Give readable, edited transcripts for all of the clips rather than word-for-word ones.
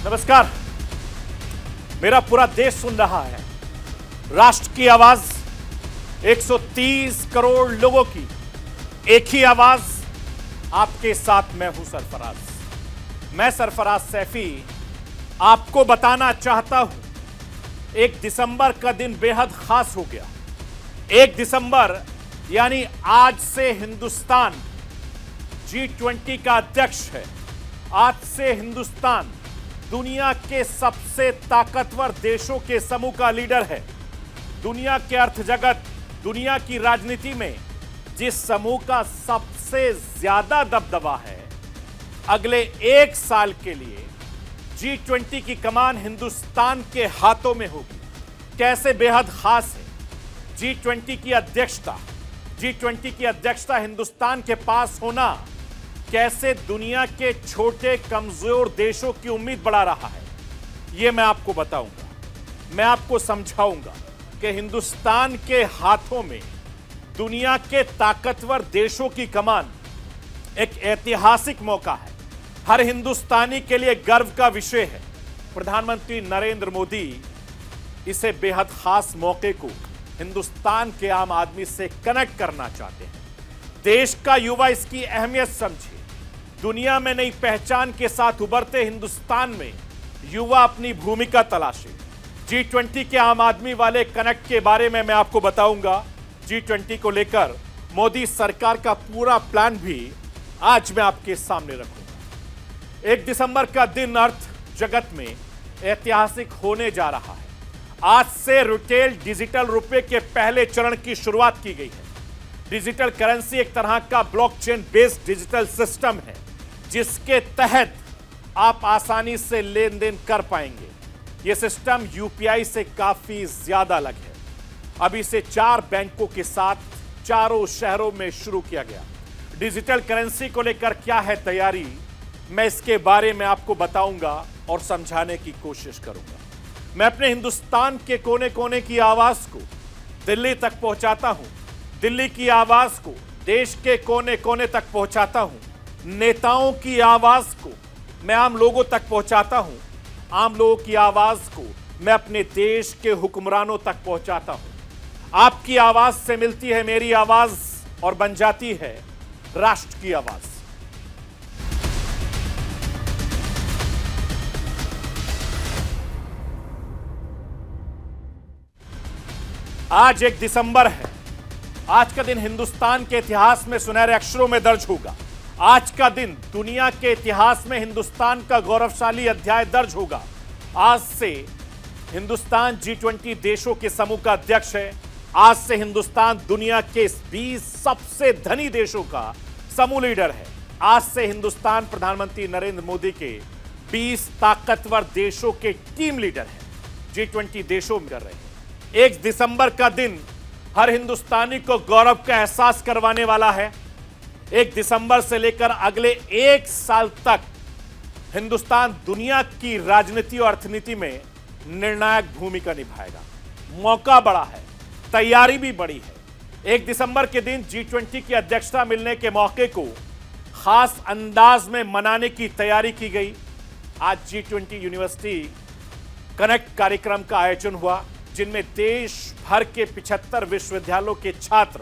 नमस्कार। मेरा पूरा देश सुन रहा है। राष्ट्र की आवाज, 130 करोड़ लोगों की एक ही आवाज। आपके साथ मैं हूं सरफराज। मैं सरफराज सैफी आपको बताना चाहता हूं, 1 दिसंबर का दिन बेहद खास हो गया। 1 दिसंबर यानी आज से हिंदुस्तान G20 का अध्यक्ष है। आज से हिंदुस्तान दुनिया के सबसे ताकतवर देशों के समूह का लीडर है। दुनिया के अर्थ जगत, दुनिया की राजनीति में जिस समूह का सबसे ज्यादा दबदबा है, अगले 1 साल के लिए G20 की कमान हिंदुस्तान के हाथों में होगी। कैसे बेहद खास है G20 की अध्यक्षता हिंदुस्तान के पास होना, कैसे दुनिया के छोटे कमजोर देशों की उम्मीद बढ़ा रहा है, यह मैं आपको बताऊंगा। मैं आपको समझाऊंगा कि हिंदुस्तान के हाथों में दुनिया के ताकतवर देशों की कमान एक ऐतिहासिक मौका है। हर हिंदुस्तानी के लिए गर्व का विषय है। प्रधानमंत्री नरेंद्र मोदी इसे बेहद खास मौके को हिंदुस्तान के आम आदमी से कनेक्ट करना चाहते हैं। देश का युवा इसकी अहमियत समझे। दुनिया में नई पहचान के साथ उभरते हिंदुस्तान में युवा अपनी भूमिका तलाशे। G20 के आम आदमी वाले कनेक्ट के बारे में मैं आपको बताऊंगा। G20 को लेकर मोदी सरकार का पूरा प्लान भी आज मैं आपके सामने रखूंगा। 1 दिसंबर का दिन अर्थ जगत में ऐतिहासिक होने जा रहा है। आज से रिटेल डिजिटल रुपए के पहले चरण की शुरुआत की गई है। डिजिटल करेंसी एक तरह का ब्लॉकचेन बेस्ड डिजिटल सिस्टम है, जिसके तहत आप आसानी से लेन देन कर पाएंगे। यह सिस्टम यूपीआई से काफी ज्यादा अलग है। अब इसे 4 बैंकों के साथ 4 शहरों में शुरू किया गया। डिजिटल करेंसी को लेकर क्या है तैयारी, मैं इसके बारे में आपको बताऊंगा और समझाने की कोशिश करूंगा। मैं अपने हिंदुस्तान के कोने कोने की आवाज को दिल्ली तक पहुंचाता हूं। दिल्ली की आवाज को देश के कोने कोने तक पहुंचाता हूं। नेताओं की आवाज को मैं आम लोगों तक पहुंचाता हूं। आम लोगों की आवाज को मैं अपने देश के हुक्मरानों तक पहुंचाता हूं। आपकी आवाज से मिलती है मेरी आवाज और बन जाती है राष्ट्र की आवाज। आज 1 दिसंबर है। आज का दिन हिंदुस्तान के इतिहास में सुनहरे अक्षरों में दर्ज होगा। आज का दिन दुनिया के इतिहास में हिंदुस्तान का गौरवशाली अध्याय दर्ज होगा। आज से हिंदुस्तान G20 देशों के समूह का अध्यक्ष है। आज से हिंदुस्तान दुनिया के 20 सबसे धनी देशों का समूह लीडर है। आज से हिंदुस्तान प्रधानमंत्री नरेंद्र मोदी के 20 ताकतवर देशों के टीम लीडर है। G20 देशों में कर रहे हैं। 1 दिसंबर का दिन हर हिंदुस्तानी को गौरव का एहसास करवाने वाला है। 1 दिसंबर से लेकर अगले 1 साल तक हिंदुस्तान दुनिया की राजनीति और अर्थनीति में निर्णायक भूमिका निभाएगा। मौका बड़ा है, तैयारी भी बड़ी है। 1 दिसंबर के दिन G20 की अध्यक्षता मिलने के मौके को खास अंदाज में मनाने की तैयारी की गई। आज G20 यूनिवर्सिटी कनेक्ट कार्यक्रम का आयोजन हुआ, जिनमें देश भर के 75 विश्वविद्यालयों के छात्र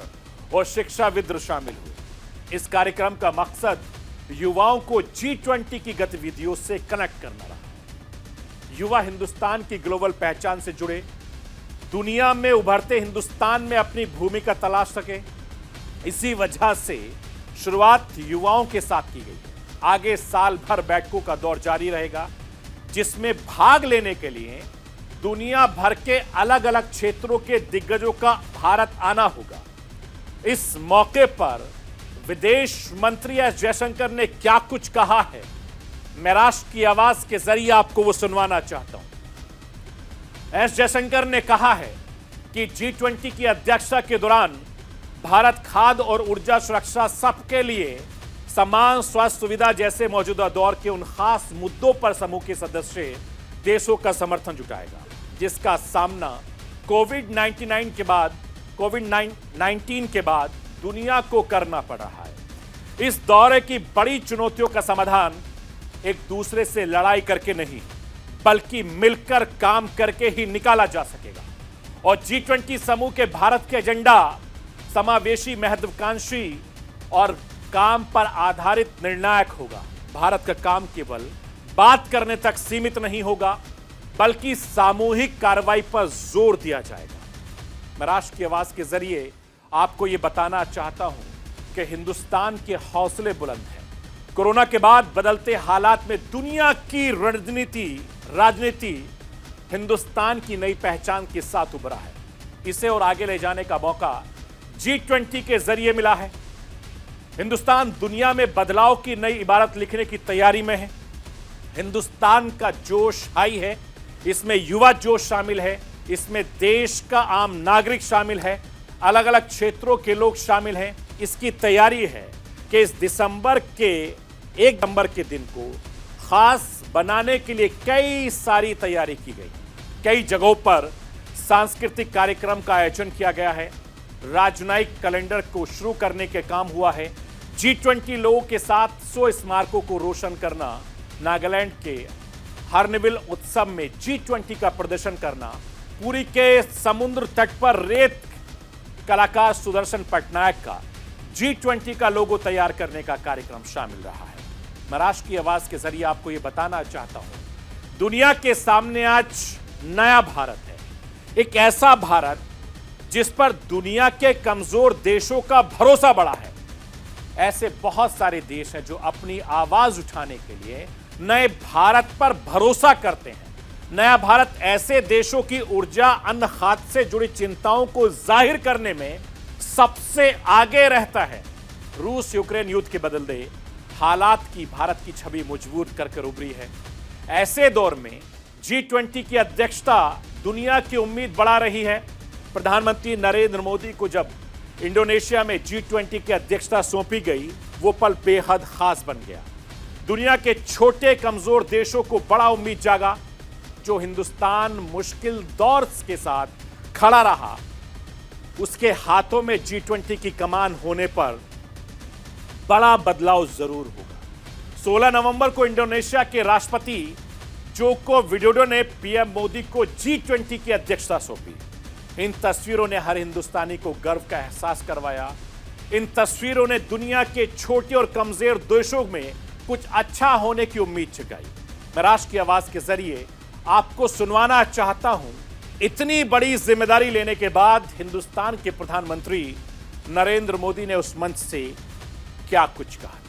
और शिक्षाविद शामिल हुए। इस कार्यक्रम का मकसद युवाओं को G20 की गतिविधियों से कनेक्ट करना रहा। युवा हिंदुस्तान की ग्लोबल पहचान से जुड़े, दुनिया में उभरते हिंदुस्तान में अपनी भूमिका तलाश सके। इसी वजह से शुरुआत युवाओं के साथ की गई। आगे साल भर बैठकों का दौर जारी रहेगा, जिसमें भाग लेने के लिए दुनिया भर के अलग अलग क्षेत्रों के दिग्गजों का भारत आना होगा। इस मौके पर विदेश मंत्री एस जयशंकर ने क्या कुछ कहा है, मैं राष्ट्र की आवाज के जरिए आपको वो सुनवाना चाहता हूं। एस जयशंकर ने कहा है कि G20 की अध्यक्षता के दौरान भारत खाद्य और ऊर्जा सुरक्षा सबके लिए समान स्वास्थ्य सुविधा जैसे मौजूदा दौर के उन खास मुद्दों पर समूह के सदस्य देशों का समर्थन जुटाएगा, जिसका सामना कोविड-19 के बाद दुनिया को करना पड़ रहा है। इस दौरे की बड़ी चुनौतियों का समाधान एक दूसरे से लड़ाई करके नहीं, बल्कि मिलकर काम करके ही निकाला जा सकेगा। और G20 समूह के भारत के एजेंडा समावेशी, महत्वाकांक्षी और काम पर आधारित निर्णायक होगा। भारत का काम केवल बात करने तक सीमित नहीं होगा, बल्कि सामूहिक कार्रवाई पर जोर दिया जाएगा। मैं राष्ट्र की आवाज के जरिए आपको यह बताना चाहता हूं कि हिंदुस्तान के हौसले बुलंद हैं। कोरोना के बाद बदलते हालात में दुनिया की राजनीति हिंदुस्तान की नई पहचान के साथ उभरा है। इसे और आगे ले जाने का मौका G20 के जरिए मिला है। हिंदुस्तान दुनिया में बदलाव की नई इबारत लिखने की तैयारी में है। हिंदुस्तान का जोश हाई है, इसमें युवा जोश शामिल है, इसमें देश का आम नागरिक शामिल है, अलग अलग क्षेत्रों के लोग शामिल हैं। इसकी तैयारी है कि इस दिसंबर के 1 नवंबर के दिन को खास बनाने के लिए कई सारी तैयारी की गई। कई जगहों पर सांस्कृतिक कार्यक्रम का आयोजन किया गया है। राजनयिक कैलेंडर को शुरू करने के काम हुआ है। G20 लोगों के साथ 100 स्मारकों को रोशन करना, नागालैंड के हार्नबिल उत्सव में G20 का प्रदर्शन करना, पुरी के समुद्र तट पर रेत कलाकार सुदर्शन पटनायक का G20 का लोगो तैयार करने का कार्यक्रम शामिल रहा है। मैं राष्ट्र की आवाज के जरिए आपको यह बताना चाहता हूं, दुनिया के सामने आज नया भारत है। एक ऐसा भारत जिस पर दुनिया के कमजोर देशों का भरोसा बढ़ा है। ऐसे बहुत सारे देश हैं जो अपनी आवाज उठाने के लिए नए भारत पर भरोसा करते हैं। नया भारत ऐसे देशों की ऊर्जा, अन्न खाद्य से जुड़ी चिंताओं को जाहिर करने में सबसे आगे रहता है। रूस यूक्रेन युद्ध के बदलते हालात की भारत की छवि मजबूत कर उभरी है। ऐसे दौर में G20 की अध्यक्षता दुनिया की उम्मीद बढ़ा रही है। प्रधानमंत्री नरेंद्र मोदी को जब इंडोनेशिया में G20 की अध्यक्षता सौंपी गई, वो पल बेहद खास बन गया। दुनिया के छोटे कमजोर देशों को बड़ा उम्मीद जागा। जो हिंदुस्तान मुश्किल दौर के साथ खड़ा रहा, उसके हाथों में G20 की कमान होने पर बड़ा बदलाव जरूर होगा। 16 नवंबर को इंडोनेशिया के राष्ट्रपति जोको विडोडो ने पीएम मोदी को G20 की अध्यक्षता सौंपी। इन तस्वीरों ने हर हिंदुस्तानी को गर्व का एहसास करवाया। इन तस्वीरों ने दुनिया के छोटे और कमजोर देशों में कुछ अच्छा होने की उम्मीद जगाई। मैं राष्ट्र की आवाज के जरिए आपको सुनवाना चाहता हूं, इतनी बड़ी जिम्मेदारी लेने के बाद हिंदुस्तान के प्रधानमंत्री नरेंद्र मोदी ने उस मंच से क्या कुछ कहा।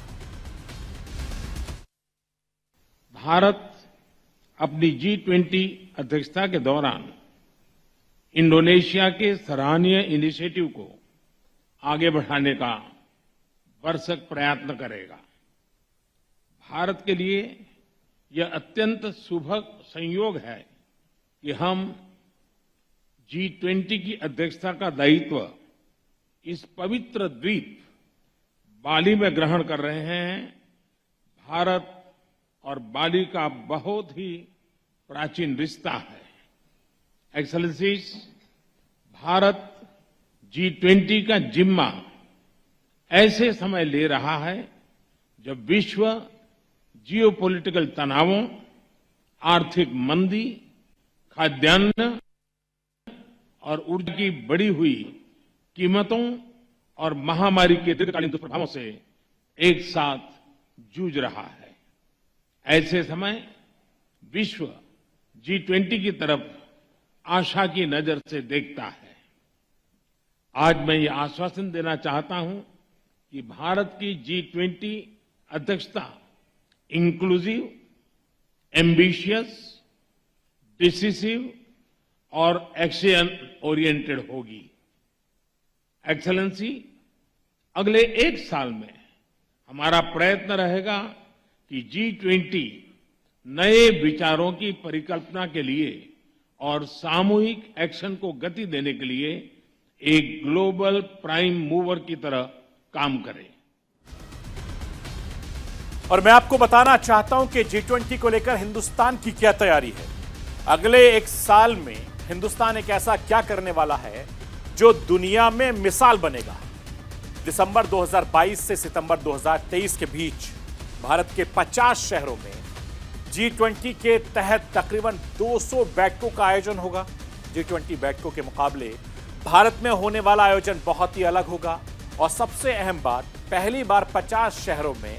भारत अपनी G20 अध्यक्षता के दौरान इंडोनेशिया के सराहनीय इनिशिएटिव को आगे बढ़ाने का भरसक प्रयत्न करेगा। भारत के लिए यह अत्यंत शुभ संयोग है कि हम G20 की अध्यक्षता का दायित्व इस पवित्र द्वीप बाली में ग्रहण कर रहे हैं। भारत और बाली का बहुत ही प्राचीन रिश्ता है। एक्सेलेंसीज, भारत G20 का जिम्मा ऐसे समय ले रहा है जब विश्व जियोपॉलिटिकल तनावों, आर्थिक मंदी, खाद्यान्न और ऊर्जा की बढ़ी हुई कीमतों और महामारी के दीर्घकालीन दुष्प्रभावों से एक साथ जूझ रहा है। ऐसे समय विश्व G20 की तरफ आशा की नजर से देखता है। आज मैं ये आश्वासन देना चाहता हूं कि भारत की G20 अध्यक्षता इंक्लूसिव, एम्बिशियस, डिसिसिव और एक्शन ओरिएंटेड होगी। एक्सेलेंसी, अगले 1 साल में हमारा प्रयत्न रहेगा कि G20 नए विचारों की परिकल्पना के लिए और सामूहिक एक्शन को गति देने के लिए एक ग्लोबल प्राइम मूवर की तरह काम करे। और मैं आपको बताना चाहता हूं कि G20 को लेकर हिंदुस्तान की क्या तैयारी है। अगले 1 साल में हिंदुस्तान एक ऐसा क्या करने वाला है जो दुनिया में मिसाल बनेगा। दिसंबर 2022 से सितंबर 2023 के बीच भारत के 50 शहरों में G20 के तहत तकरीबन 200 बैठकों का आयोजन होगा। G20 बैठकों के मुकाबले भारत में होने वाला आयोजन बहुत ही अलग होगा और सबसे अहम बात, पहली बार 50 शहरों में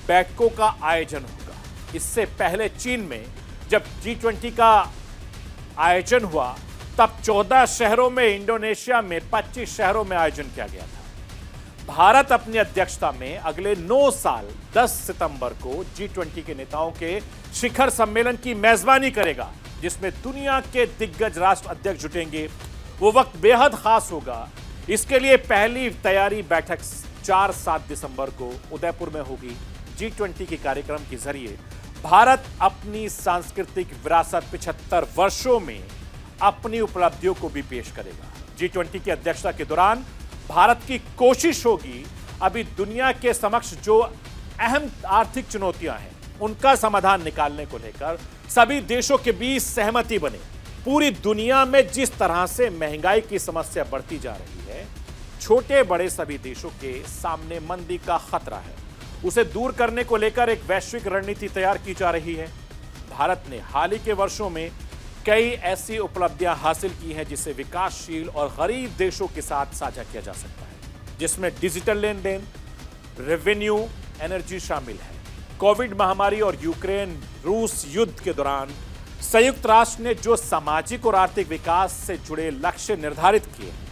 बैठकों का आयोजन होगा। इससे पहले चीन में जब G20 का आयोजन हुआ तब 14 शहरों में, इंडोनेशिया में 25 शहरों में आयोजन किया गया था। भारत अपनी अध्यक्षता में अगले 9 साल 10 सितंबर को G20 के नेताओं के शिखर सम्मेलन की मेजबानी करेगा, जिसमें दुनिया के दिग्गज राष्ट्र अध्यक्ष जुटेंगे। वो वक्त बेहद खास होगा। इसके लिए पहली तैयारी बैठक 4-7 दिसंबर को उदयपुर में होगी। G20 के कार्यक्रम के जरिए भारत अपनी सांस्कृतिक विरासत 75 वर्षों में अपनी उपलब्धियों को भी पेश करेगा। G20 की अध्यक्षता के दौरान भारत की कोशिश होगी अभी दुनिया के समक्ष जो अहम आर्थिक चुनौतियां हैं उनका समाधान निकालने को लेकर सभी देशों के बीच सहमति बने। पूरी दुनिया में जिस तरह से महंगाई की समस्या बढ़ती जा रही है, छोटे बड़े सभी देशों के सामने मंदी का खतरा है। उसे दूर करने को लेकर एक वैश्विक रणनीति तैयार की जा रही है। भारत ने हाल ही के वर्षों में कई ऐसी उपलब्धियां हासिल की हैं जिसे विकासशील और गरीब देशों के साथ साझा किया जा सकता है, जिसमें डिजिटल लेन देन, रेवेन्यू, एनर्जी शामिल है। कोविड महामारी और यूक्रेन रूस युद्ध के दौरान संयुक्त राष्ट्र ने जो सामाजिक और आर्थिक विकास से जुड़े लक्ष्य निर्धारित किए हैं,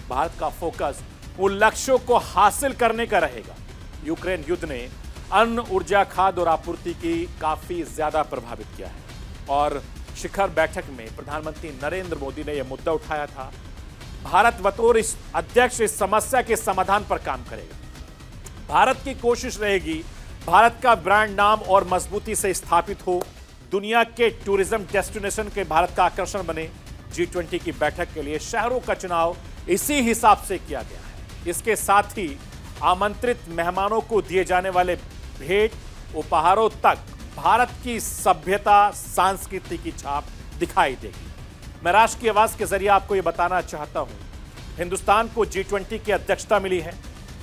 भारत का फोकस उन लक्ष्यों को हासिल करने का रहेगा। यूक्रेन युद्ध ने अन्न, ऊर्जा, खाद्य और आपूर्ति की काफी ज्यादा प्रभावित किया है और शिखर बैठक में प्रधानमंत्री नरेंद्र मोदी ने यह मुद्दा उठाया था। भारत बतौर इस अध्यक्ष इस समस्या के समाधान पर काम करेगा। भारत की कोशिश रहेगी भारत का ब्रांड नाम और मजबूती से स्थापित हो, दुनिया के टूरिज्म डेस्टिनेशन के भारत का आकर्षण बने। G20 की बैठक के लिए शहरों का चुनाव इसी हिसाब से किया गया है। इसके साथ ही आमंत्रित मेहमानों को दिए जाने वाले भेंट, उपहारों तक भारत की सभ्यता, संस्कृति की छाप दिखाई देगी। मैं राष्ट्र की आवाज के जरिए आपको यह बताना चाहता हूं, हिंदुस्तान को G20 की अध्यक्षता मिली है।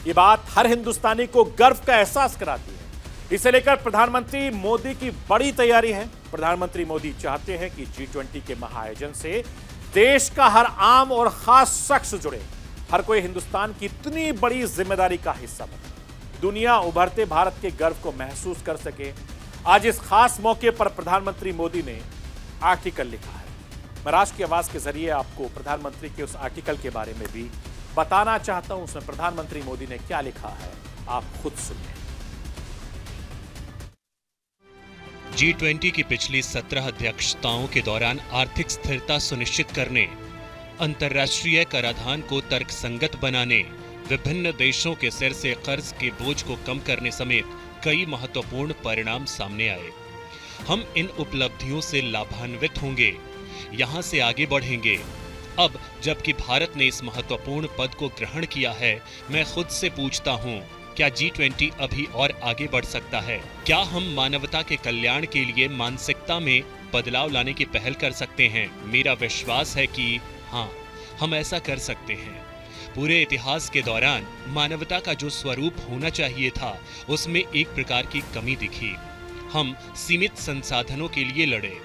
ये बात हर हिंदुस्तानी को गर्व का एहसास कराती है। इसे लेकर प्रधानमंत्री मोदी की बड़ी तैयारी है। प्रधानमंत्री मोदी चाहते हैं कि G20 के महाआयोजन से देश का हर आम और खास शख्स जुड़े, हर कोई हिंदुस्तान की इतनी बड़ी जिम्मेदारी का हिस्सा बने, दुनिया उभरते भारत के गर्व को महसूस कर सके। आज इस खास मौके पर प्रधानमंत्री मोदी ने आर्टिकल लिखा है। मैं राष्ट्र की आवाज के जरिए आपको प्रधानमंत्री के उस आर्टिकल के बारे में भी बताना चाहता हूं। उसमें प्रधानमंत्री मोदी ने क्या लिखा है, आप खुद सुनिए। G20 की पिछली 17 अध्यक्षताओं के दौरान आर्थिक स्थिरता सुनिश्चित करने, अंतर्राष्ट्रीय कराधान को तर्कसंगत बनाने, विभिन्न देशों के सिर से कर्ज के बोझ को कम करने समेत कई महत्वपूर्ण परिणाम सामने आए। हम इन उपलब्धियों से लाभान्वित होंगे, यहां से आगे बढ़ेंगे। अब जबकि भारत ने इस महत्वपूर्ण पद को ग्रहण किया है, मैं खुद से पूछता हूं, क्या G20 अभी और आगे बढ़ सकता है? क्या हम मानवता के कल्याण के लिए मानसिकता में बदलाव लाने की पहल कर सकते हैं? मेरा विश्वास है कि हाँ, हम ऐसा कर सकते हैं। पूरे इतिहास के दौरान मानवता का जो स्वरूप होना चाहिए था, उसमें एक प्रकार की कमी दिखी। हम सीमित संसाधनों के लिए लड़े,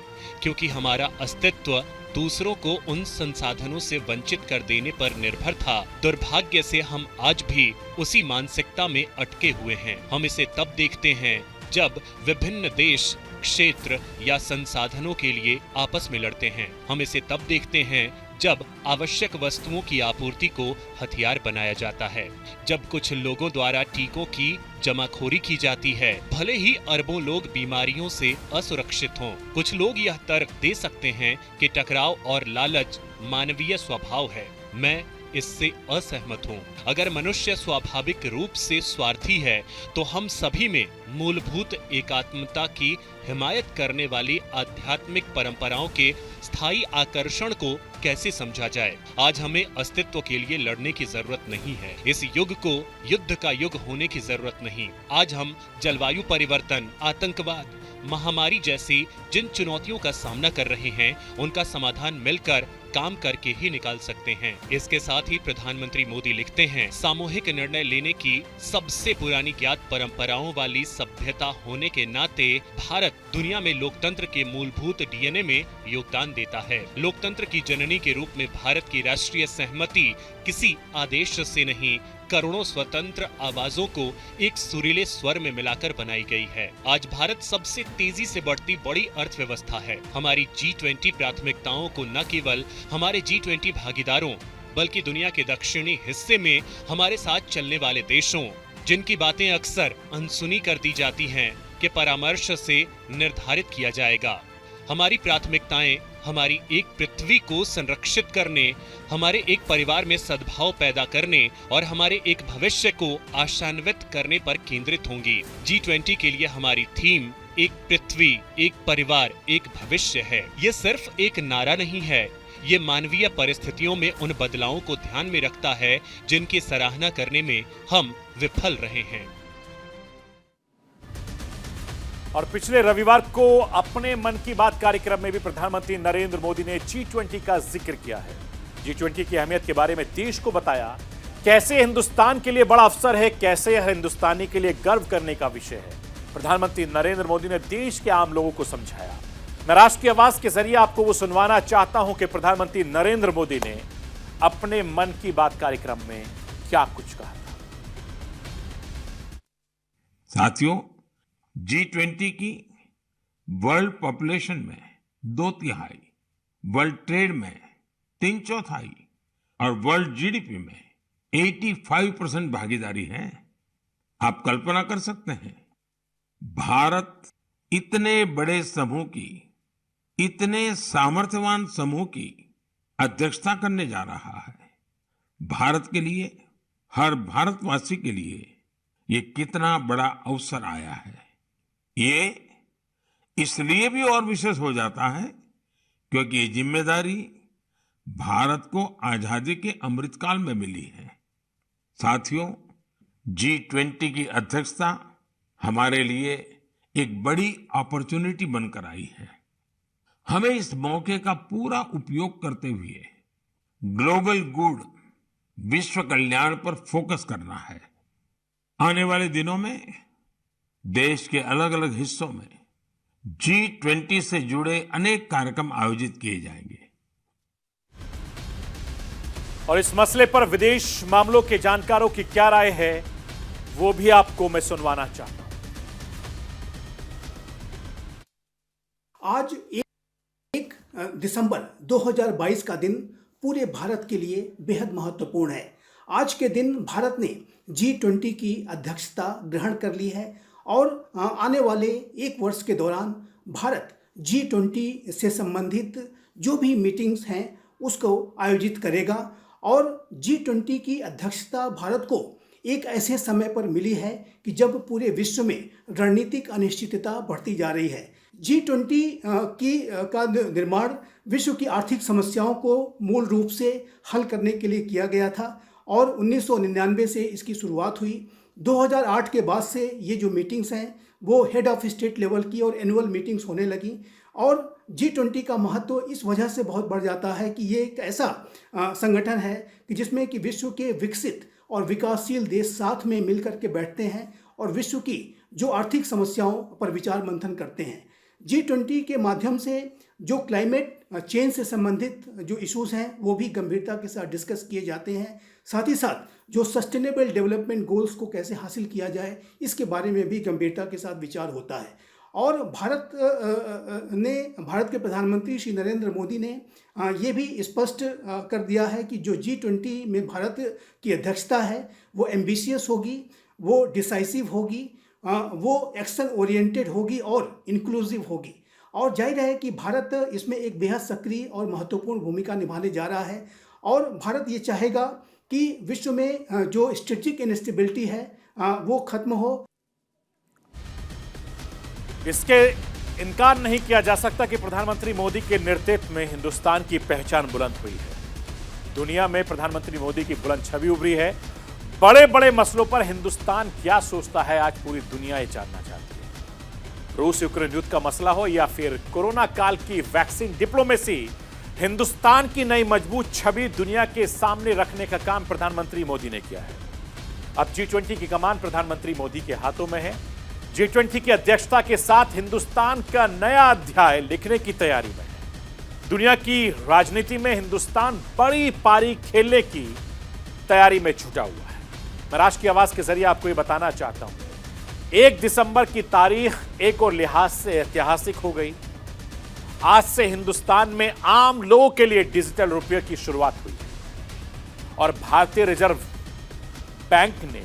क्योंकि हमारा अस्तित्व दूसरों को उन संसाधनों से वंचित कर देने पर निर्भर था। दुर्भाग्य से हम आज भी उसी मानसिकता में अटके हुए हैं। हम इसे तब देखते हैं जब विभिन्न देश, क्षेत्र या संसाधनों के लिए आपस में लड़ते हैं। हम इसे तब देखते हैं जब आवश्यक वस्तुओं की आपूर्ति को हथियार बनाया जाता है, जब कुछ लोगों द्वारा टीकों की जमाखोरी की जाती है, भले ही अरबों लोग बीमारियों से असुरक्षित हों। कुछ लोग यह तर्क दे सकते हैं कि टकराव और लालच मानवीय स्वभाव है। मैं इससे असहमत हूँ। अगर मनुष्य स्वाभाविक रूप से स्वार्थी है, तो हम सभी में मूलभूत एकात्मता की हिमायत करने वाली आध्यात्मिक परंपराओं के स्थायी आकर्षण को कैसे समझा जाए? आज हमें अस्तित्व के लिए लड़ने की जरूरत नहीं है। इस युग को युद्ध का युग होने की जरूरत नहीं। आज हम जलवायु परिवर्तन, आतंकवाद, महामारी जैसी जिन चुनौतियों का सामना कर रहे हैं, उनका समाधान मिलकर काम करके ही निकाल सकते हैं। इसके साथ ही प्रधानमंत्री मोदी लिखते हैं, सामूहिक निर्णय लेने की सबसे पुरानी ज्ञात परंपराओं वाली सभ्यता होने के नाते भारत दुनिया में लोकतंत्र के मूलभूत डीएनए में योगदान देता है। लोकतंत्र की जननी के रूप में भारत की राष्ट्रीय सहमति किसी आदेश से नहीं, करोड़ों स्वतंत्र आवाजों को एक सुरीले स्वर में मिलाकर बनाई गई है। आज भारत सबसे तेजी से बढ़ती बड़ी अर्थव्यवस्था है। हमारी G20 प्राथमिकताओं को न केवल हमारे G20 भागीदारों बल्कि दुनिया के दक्षिणी हिस्से में हमारे साथ चलने वाले देशों, जिनकी बातें अक्सर अनसुनी कर दी जाती हैं, के परामर्श से निर्धारित किया जाएगा। हमारी प्राथमिकताएं हमारी एक पृथ्वी को संरक्षित करने, हमारे एक परिवार में सद्भाव पैदा करने और हमारे एक भविष्य को आशान्वित करने पर केंद्रित होंगी। G20 के लिए हमारी थीम एक पृथ्वी, एक परिवार, एक भविष्य है। ये सिर्फ एक नारा नहीं है, ये मानवीय परिस्थितियों में उन बदलावों को ध्यान में रखता है जिनकी सराहना करने में हम विफल रहे हैं। और पिछले रविवार को अपने मन की बात कार्यक्रम में भी प्रधानमंत्री नरेंद्र मोदी ने G20 का जिक्र किया है। G20 की अहमियत के बारे में देश को बताया, कैसे हिंदुस्तान के लिए बड़ा अवसर है, कैसे यह हिंदुस्तानी के लिए गर्व करने का विषय है। प्रधानमंत्री नरेंद्र मोदी ने देश के आम लोगों को समझाया। मैं राष्ट्र की आवाज के जरिए आपको वो सुनवाना चाहता हूं कि प्रधानमंत्री नरेंद्र मोदी ने अपने मन की बात कार्यक्रम में क्या कुछ कहा था। साथियों, G20 की वर्ल्ड पॉपुलेशन में 2/3, वर्ल्ड ट्रेड में 3/4 और वर्ल्ड जीडीपी में 85% भागीदारी है। आप कल्पना कर सकते हैं, भारत इतने बड़े समूह की, इतने सामर्थ्यवान समूह की अध्यक्षता करने जा रहा है। भारत के लिए, हर भारतवासी के लिए ये कितना बड़ा अवसर आया है। ये इसलिए भी और विशेष हो जाता है क्योंकि ये जिम्मेदारी भारत को आजादी के अमृतकाल में मिली है। साथियों, G20 की अध्यक्षता हमारे लिए एक बड़ी अपॉर्चुनिटी बनकर आई है। हमें इस मौके का पूरा उपयोग करते हुए ग्लोबल गुड, विश्व कल्याण पर फोकस करना है। आने वाले दिनों में देश के अलग अलग हिस्सों में G20 से जुड़े अनेक कार्यक्रम आयोजित किए जाएंगे। और इस मसले पर विदेश मामलों के जानकारों की क्या राय है, वो भी आपको मैं सुनवाना चाहता हूं। आज 1 दिसंबर 2022 का दिन पूरे भारत के लिए बेहद महत्वपूर्ण है। आज के दिन भारत ने G20 की अध्यक्षता ग्रहण कर ली है और आने वाले 1 वर्ष के दौरान भारत G20 से संबंधित जो भी मीटिंग्स हैं उसको आयोजित करेगा। और G20 की अध्यक्षता भारत को एक ऐसे समय पर मिली है कि जब पूरे विश्व में रणनीतिक अनिश्चितता बढ़ती जा रही है। G20 का निर्माण विश्व की आर्थिक समस्याओं को मूल रूप से हल करने के लिए किया गया था और 1999 से इसकी शुरुआत हुई। 2008 के बाद से ये जो मीटिंग्स हैं वो हेड ऑफ स्टेट लेवल की और एनुअल मीटिंग्स होने लगी। और G20 का महत्व इस वजह से बहुत बढ़ जाता है कि ये एक ऐसा संगठन है कि जिसमें कि विश्व के विकसित और विकासशील देश साथ में मिलकर के बैठते हैं और विश्व की जो आर्थिक समस्याओं पर विचार मंथन करते हैं। G20 के माध्यम से जो क्लाइमेट चेंज से संबंधित जो इश्यूज हैं वो भी गंभीरता के साथ डिस्कस किए जाते हैं। साथ ही साथ जो सस्टेनेबल डेवलपमेंट गोल्स को कैसे हासिल किया जाए इसके बारे में भी गंभीरता के साथ विचार होता है। और भारत के प्रधानमंत्री श्री नरेंद्र मोदी ने ये भी स्पष्ट कर दिया है कि जो G20 में भारत की अध्यक्षता है वो एम्बिशियस होगी, वो डिसाइसिव होगी, वो एक्शन ओरिएंटेड होगी और इंक्लूसिव होगी। और जाहिर है कि भारत इसमें एक बेहद सक्रिय और महत्वपूर्ण भूमिका निभाने जा रहा है। और भारत ये चाहेगा कि विश्व में जो स्ट्रेटेजिक इनस्टेबिलिटी है वो खत्म हो। इसके इनकार नहीं किया जा सकता कि प्रधानमंत्री मोदी के नेतृत्व में हिंदुस्तान की पहचान बुलंद हुई है। दुनिया में प्रधानमंत्री मोदी की बुलंद छवि उभरी है। बड़े बड़े मसलों पर हिंदुस्तान क्या सोचता है, आज पूरी दुनिया ये जानना चाहती है। रूस यूक्रेन युद्ध का मसला हो या फिर कोरोना काल की वैक्सीन डिप्लोमेसी, हिंदुस्तान की नई मजबूत छवि दुनिया के सामने रखने का काम प्रधानमंत्री मोदी ने किया है। अब G20 की कमान प्रधानमंत्री मोदी के हाथों में है। G20 की अध्यक्षता के साथ हिंदुस्तान का नया अध्याय लिखने की तैयारी में है। दुनिया की राजनीति में हिंदुस्तान बड़ी पारी खेलने की तैयारी में जुटा हुआ है। मैं राष्ट्र की आवाज के जरिए आपको यह बताना चाहता हूं, 1 दिसंबर की तारीख एक और लिहाज से ऐतिहासिक हो गई। आज से हिंदुस्तान में आम लोगों के लिए डिजिटल रुपये की शुरुआत हुई है और भारतीय रिजर्व बैंक ने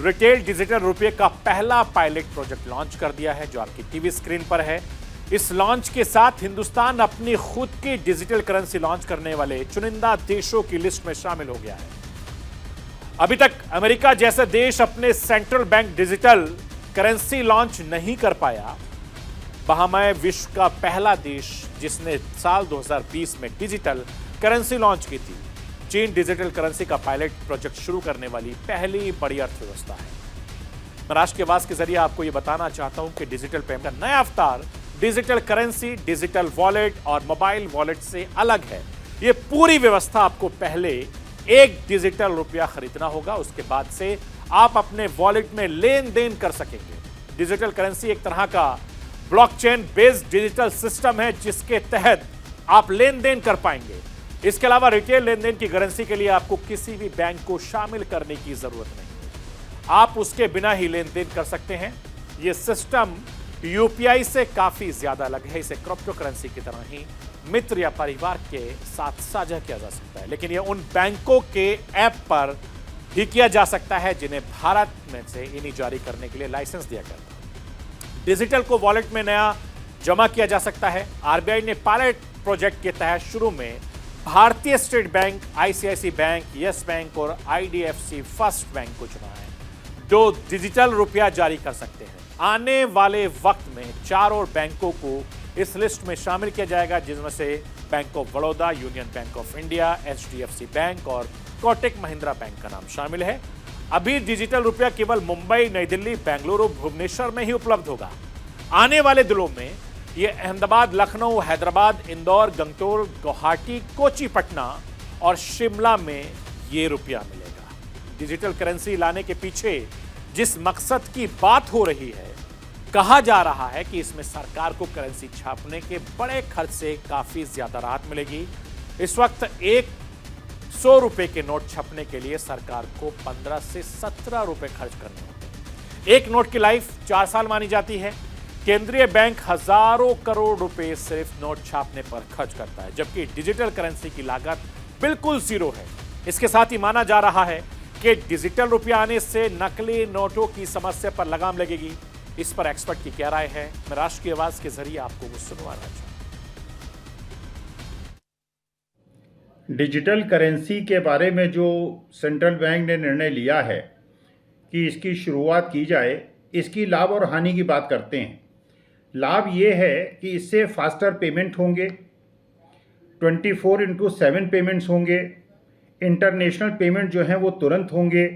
रिटेल डिजिटल रुपये का पहला पायलट प्रोजेक्ट लॉन्च कर दिया है, जो आपकी टीवी स्क्रीन पर है। इस लॉन्च के साथ हिंदुस्तान अपनी खुद की डिजिटल करेंसी लॉन्च करने वाले चुनिंदा देशों की लिस्ट में शामिल हो गया है। अभी तक अमेरिका जैसे देश अपने central bank digital currency launch नहीं कर पाया। बहामा विश्व का पहला देश जिसने साल 2020 में डिजिटल करेंसी लॉन्च की थी। चीन डिजिटल करेंसी का पायलट प्रोजेक्ट शुरू करने वाली पहली बड़ी अर्थव्यवस्था है। मैं राष्ट्र की आवाज के जरिए आपको यह बताना चाहता हूं कि डिजिटल पेमेंट का नया अवतार डिजिटल करेंसी, डिजिटल वॉलेट और मोबाइल वॉलेट से अलग है। यह पूरी व्यवस्था आपको पहले एक डिजिटल रुपया खरीदना होगा, उसके बाद से आप अपने वॉलेट में लेन देन कर सकेंगे। डिजिटल करेंसी एक तरह का ब्लॉकचेन बेस्ड डिजिटल सिस्टम है जिसके तहत आप लेन देन कर पाएंगे। इसके अलावा रिटेल लेन देन की करेंसी के लिए आपको किसी भी बैंक को शामिल करने की जरूरत नहीं है, आप उसके बिना ही लेन देन कर सकते हैं। यह सिस्टम यूपीआई से काफी ज्यादा अलग है। इसे क्रिप्टो करेंसी की तरह ही मित्र या परिवार के साथ साझा किया जा सकता है, लेकिन यह उन बैंकों के ऐप पर ही किया जा सकता है जिन्हें भारत में से इन्हीं जारी करने के लिए लाइसेंस दिया गया था। डिजिटल को वॉलेट में नया जमा किया जा सकता है। आरबीआई ने पायलट प्रोजेक्ट के तहत शुरू में भारतीय State Bank, ICIC bank, Yes Bank और आईडीएफसी फर्स्ट बैंक को चुना है, जो डिजिटल रुपया जारी कर सकते हैं। आने वाले वक्त में 4 और बैंकों को इस लिस्ट में शामिल किया जाएगा, जिसमें से bank of Baroda, union bank of India, HDFC bank और कोटक महिंद्रा बैंक का नाम शामिल है। अभी डिजिटल रुपया केवल मुंबई, नई दिल्ली, बेंगलुरु, भुवनेश्वर में ही उपलब्ध होगा। आने वाले दिनों में यह अहमदाबाद, लखनऊ, हैदराबाद, इंदौर, गंगटोर, गुवाहाटी, कोची, पटना और शिमला में यह रुपया मिलेगा। डिजिटल करेंसी लाने के पीछे जिस मकसद की बात हो रही है, कहा जा रहा है कि इसमें सरकार को करेंसी छापने के बड़े खर्च से काफी ज्यादा राहत मिलेगी। इस वक्त 100 रुपए के नोट छपने के लिए सरकार को 15 से 17 रुपए खर्च करने होते हैं। एक नोट की लाइफ 4 साल मानी जाती है। केंद्रीय बैंक हजारों करोड़ रुपए सिर्फ नोट छापने पर खर्च करता है, जबकि डिजिटल करेंसी की लागत बिल्कुल जीरो है। इसके साथ ही माना जा रहा है कि डिजिटल रुपया आने से नकली नोटों की समस्या पर लगाम लगेगी। इस पर एक्सपर्ट की क्या राय है, मैं राष्ट्र की आवाज के जरिए आपको वो सुनवाना चाहूंगा। डिजिटल करेंसी के बारे में जो सेंट्रल बैंक ने निर्णय लिया है कि इसकी शुरुआत की जाए, इसकी लाभ और हानि की बात करते हैं। लाभ ये है कि इससे फास्टर पेमेंट होंगे, 24/7 पेमेंट्स होंगे, इंटरनेशनल पेमेंट जो हैं वो तुरंत होंगे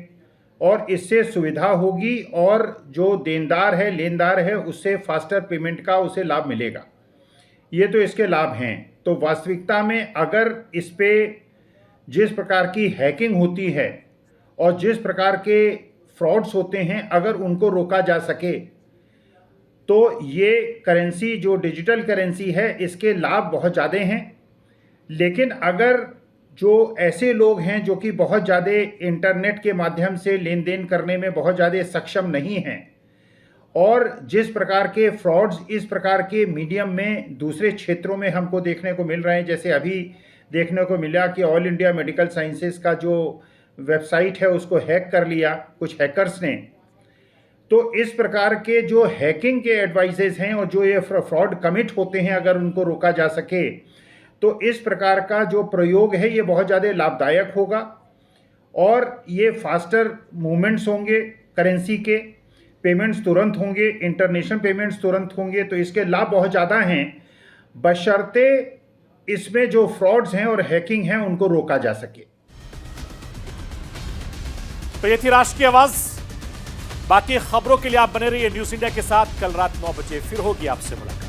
और इससे सुविधा होगी और जो देनदार है, लेनदार है, उससे फास्टर पेमेंट का उसे लाभ मिलेगा। ये तो इसके लाभ हैं। तो वास्तविकता में अगर इस पे जिस प्रकार की हैकिंग होती है और जिस प्रकार के फ्रॉड्स होते हैं, अगर उनको रोका जा सके तो ये करेंसी जो डिजिटल करेंसी है, इसके लाभ बहुत ज़्यादा हैं। लेकिन अगर जो ऐसे लोग हैं जो कि बहुत ज़्यादा इंटरनेट के माध्यम से लेन देन करने में बहुत ज़्यादा सक्षम नहीं हैं और जिस प्रकार के फ्रॉड्स इस प्रकार के मीडियम में दूसरे क्षेत्रों में हमको देखने को मिल रहे हैं, जैसे अभी देखने को मिला कि ऑल इंडिया मेडिकल साइंसेस का जो वेबसाइट है उसको हैक कर लिया कुछ हैकर्स ने। तो इस प्रकार के जो हैकिंग के एडवाइसेस हैं और जो ये फ्रॉड कमिट होते हैं, अगर उनको रोका जा सके तो इस प्रकार का जो प्रयोग है ये बहुत ज़्यादा लाभदायक होगा और ये फास्टर मूवमेंट्स होंगे, करेंसी के पेमेंट्स तुरंत होंगे, इंटरनेशनल पेमेंट्स तुरंत होंगे। तो इसके लाभ बहुत ज़्यादा हैं, बशर्ते इसमें जो फ्रॉड्स हैं और हैकिंग हैं उनको रोका जा सके। तो ये थी राष्ट्र की आवाज। बाकी खबरों के लिए आप बने रहिए न्यूज़ इंडिया के साथ। कल रात 9 बजे फिर होगी आपसे मुलाकात।